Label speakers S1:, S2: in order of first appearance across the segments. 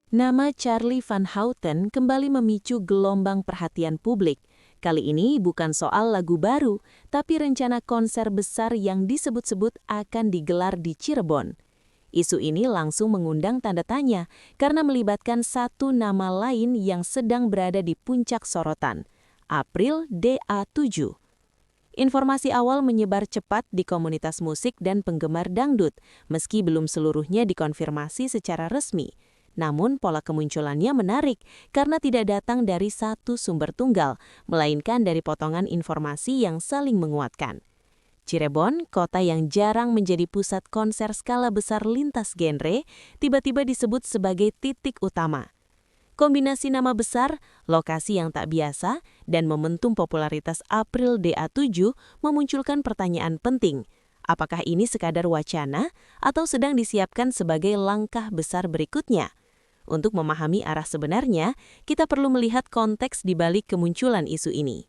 S1: Nama Charlie Van Houten kembali memicu gelombang perhatian publik. Kali ini bukan soal lagu baru, tapi rencana konser besar yang disebut-sebut akan digelar di Cirebon. Isu ini langsung mengundang tanda tanya karena melibatkan satu nama lain yang sedang berada di puncak sorotan, April DA7. Informasi awal menyebar cepat di komunitas musik dan penggemar dangdut, meski belum seluruhnya dikonfirmasi secara resmi. Namun pola kemunculannya menarik karena tidak datang dari satu sumber tunggal, melainkan dari potongan informasi yang saling menguatkan. Cirebon, kota yang jarang menjadi pusat konser skala besar lintas genre, tiba-tiba disebut sebagai titik utama. Kombinasi nama besar, lokasi yang tak biasa, dan momentum popularitas April DA7 memunculkan pertanyaan penting. Apakah ini sekadar wacana atau sedang disiapkan sebagai langkah besar berikutnya? Untuk memahami arah sebenarnya, kita perlu melihat konteks di balik kemunculan isu ini.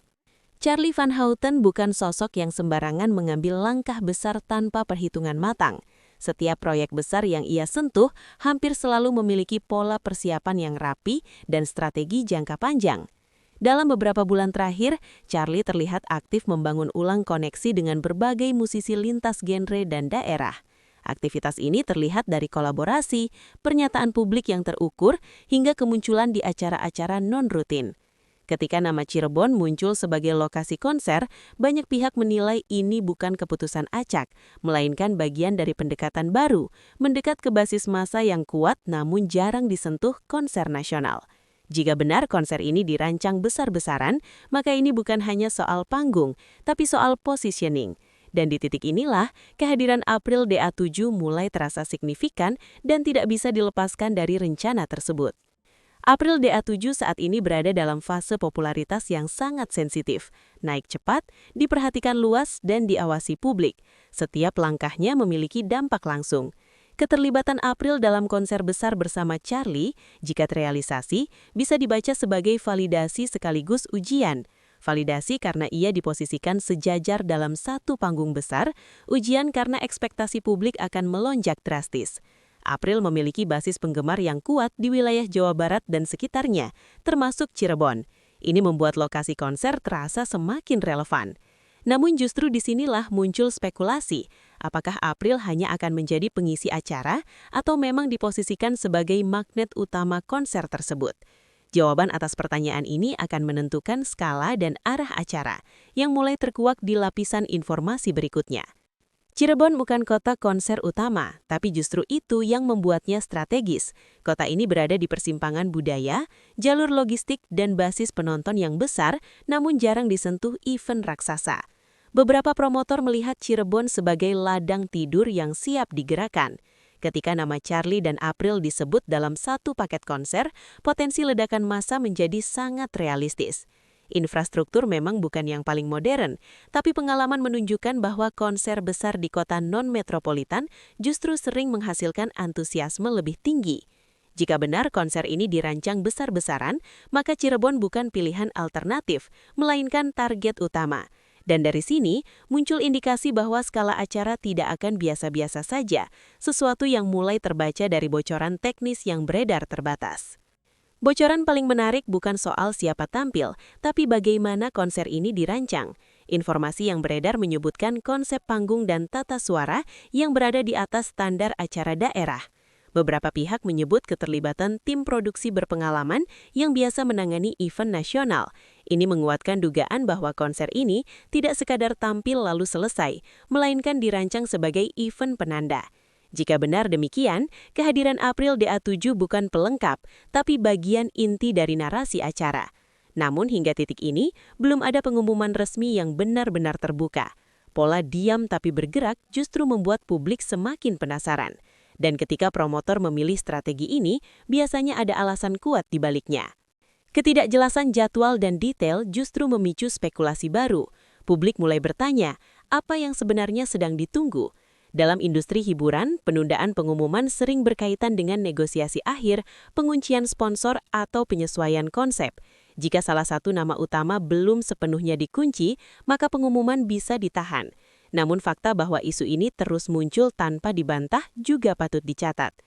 S1: Charlie Van Houten bukan sosok yang sembarangan mengambil langkah besar tanpa perhitungan matang. Setiap proyek besar yang ia sentuh hampir selalu memiliki pola persiapan yang rapi dan strategi jangka panjang. Dalam beberapa bulan terakhir, Charlie terlihat aktif membangun ulang koneksi dengan berbagai musisi lintas genre dan daerah. Aktivitas ini terlihat dari kolaborasi, pernyataan publik yang terukur, hingga kemunculan di acara-acara non-rutin. Ketika nama Cirebon muncul sebagai lokasi konser, banyak pihak menilai ini bukan keputusan acak, melainkan bagian dari pendekatan baru, mendekat ke basis massa yang kuat namun jarang disentuh konser nasional. Jika benar konser ini dirancang besar-besaran, maka ini bukan hanya soal panggung, tapi soal positioning. Dan di titik inilah, kehadiran April DA7 mulai terasa signifikan dan tidak bisa dilepaskan dari rencana tersebut. April DA7 saat ini berada dalam fase popularitas yang sangat sensitif, naik cepat, diperhatikan luas, dan diawasi publik. Setiap langkahnya memiliki dampak langsung. Keterlibatan April dalam konser besar bersama Charlie, jika terrealisasi, bisa dibaca sebagai validasi sekaligus ujian. Validasi karena ia diposisikan sejajar dalam satu panggung besar, ujian karena ekspektasi publik akan melonjak drastis. April memiliki basis penggemar yang kuat di wilayah Jawa Barat dan sekitarnya, termasuk Cirebon. Ini membuat lokasi konser terasa semakin relevan. Namun justru disinilah muncul spekulasi, apakah April hanya akan menjadi pengisi acara atau memang diposisikan sebagai magnet utama konser tersebut. Jawaban atas pertanyaan ini akan menentukan skala dan arah acara yang mulai terkuak di lapisan informasi berikutnya. Cirebon bukan kota konser utama, tapi justru itu yang membuatnya strategis. Kota ini berada di persimpangan budaya, jalur logistik, dan basis penonton yang besar, namun jarang disentuh event raksasa. Beberapa promotor melihat Cirebon sebagai ladang tidur yang siap digerakkan. Ketika nama Charlie dan April disebut dalam satu paket konser, potensi ledakan massa menjadi sangat realistis. Infrastruktur memang bukan yang paling modern, tapi pengalaman menunjukkan bahwa konser besar di kota non-metropolitan justru sering menghasilkan antusiasme lebih tinggi. Jika benar konser ini dirancang besar-besaran, maka Cirebon bukan pilihan alternatif, melainkan target utama. Dan dari sini, muncul indikasi bahwa skala acara tidak akan biasa-biasa saja, sesuatu yang mulai terbaca dari bocoran teknis yang beredar terbatas. Bocoran paling menarik bukan soal siapa tampil, tapi bagaimana konser ini dirancang. Informasi yang beredar menyebutkan konsep panggung dan tata suara yang berada di atas standar acara daerah. Beberapa pihak menyebut keterlibatan tim produksi berpengalaman yang biasa menangani event nasional. Ini menguatkan dugaan bahwa konser ini tidak sekadar tampil lalu selesai, melainkan dirancang sebagai event penanda. Jika benar demikian, kehadiran April DA7 bukan pelengkap, tapi bagian inti dari narasi acara. Namun hingga titik ini, belum ada pengumuman resmi yang benar-benar terbuka. Pola diam tapi bergerak justru membuat publik semakin penasaran. Dan ketika promotor memilih strategi ini, biasanya ada alasan kuat di baliknya. Ketidakjelasan jadwal dan detail justru memicu spekulasi baru. Publik mulai bertanya, apa yang sebenarnya sedang ditunggu? Dalam industri hiburan, penundaan pengumuman sering berkaitan dengan negosiasi akhir, penguncian sponsor, atau penyesuaian konsep. Jika salah satu nama utama belum sepenuhnya dikunci, maka pengumuman bisa ditahan. Namun fakta bahwa isu ini terus muncul tanpa dibantah juga patut dicatat.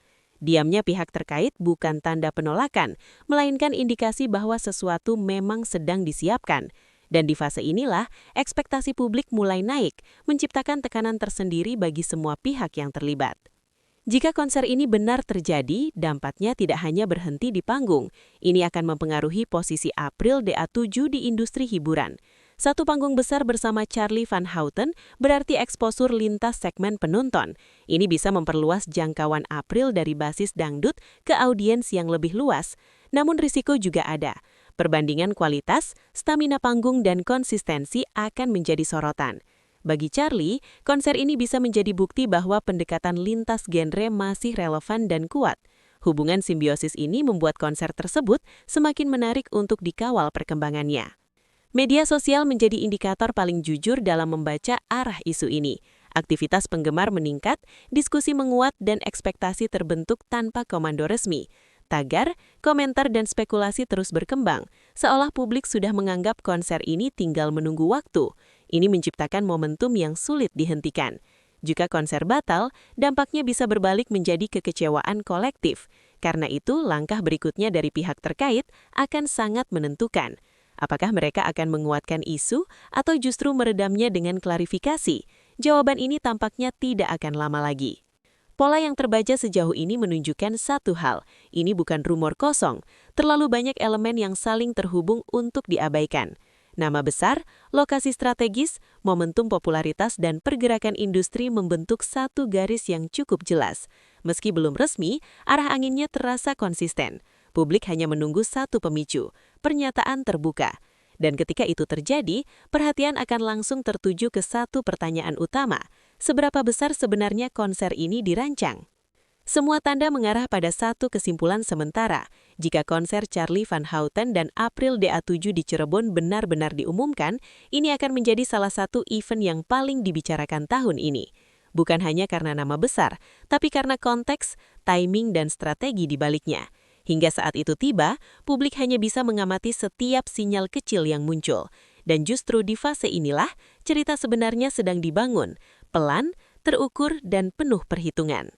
S1: Diamnya pihak terkait bukan tanda penolakan, melainkan indikasi bahwa sesuatu memang sedang disiapkan. Dan di fase inilah, ekspektasi publik mulai naik, menciptakan tekanan tersendiri bagi semua pihak yang terlibat. Jika konser ini benar terjadi, dampaknya tidak hanya berhenti di panggung. Ini akan mempengaruhi posisi April DA7 di industri hiburan. Satu panggung besar bersama Charlie Van Houten berarti eksposur lintas segmen penonton. Ini bisa memperluas jangkauan April dari basis dangdut ke audiens yang lebih luas. Namun risiko juga ada. Perbandingan kualitas, stamina panggung, dan konsistensi akan menjadi sorotan. Bagi Charlie, konser ini bisa menjadi bukti bahwa pendekatan lintas genre masih relevan dan kuat. Hubungan simbiosis ini membuat konser tersebut semakin menarik untuk dikawal perkembangannya. Media sosial menjadi indikator paling jujur dalam membaca arah isu ini. Aktivitas penggemar meningkat, diskusi menguat, dan ekspektasi terbentuk tanpa komando resmi. Tagar, komentar, dan spekulasi terus berkembang, seolah publik sudah menganggap konser ini tinggal menunggu waktu. Ini menciptakan momentum yang sulit dihentikan. Jika konser batal, dampaknya bisa berbalik menjadi kekecewaan kolektif. Karena itu, langkah berikutnya dari pihak terkait akan sangat menentukan. Apakah mereka akan menguatkan isu atau justru meredamnya dengan klarifikasi? Jawaban ini tampaknya tidak akan lama lagi. Pola yang terbaca sejauh ini menunjukkan satu hal, ini bukan rumor kosong, terlalu banyak elemen yang saling terhubung untuk diabaikan. Nama besar, lokasi strategis, momentum popularitas, dan pergerakan industri membentuk satu garis yang cukup jelas. Meski belum resmi, arah anginnya terasa konsisten. Publik hanya menunggu satu pemicu, pernyataan terbuka. Dan ketika itu terjadi, perhatian akan langsung tertuju ke satu pertanyaan utama. Seberapa besar sebenarnya konser ini dirancang? Semua tanda mengarah pada satu kesimpulan sementara. Jika konser Charlie Van Houten dan April DA7 di Cirebon benar-benar diumumkan, ini akan menjadi salah satu event yang paling dibicarakan tahun ini. Bukan hanya karena nama besar, tapi karena konteks, timing, dan strategi di baliknya. Hingga saat itu tiba, publik hanya bisa mengamati setiap sinyal kecil yang muncul. Dan justru di fase inilah, cerita sebenarnya sedang dibangun, pelan, terukur, dan penuh perhitungan.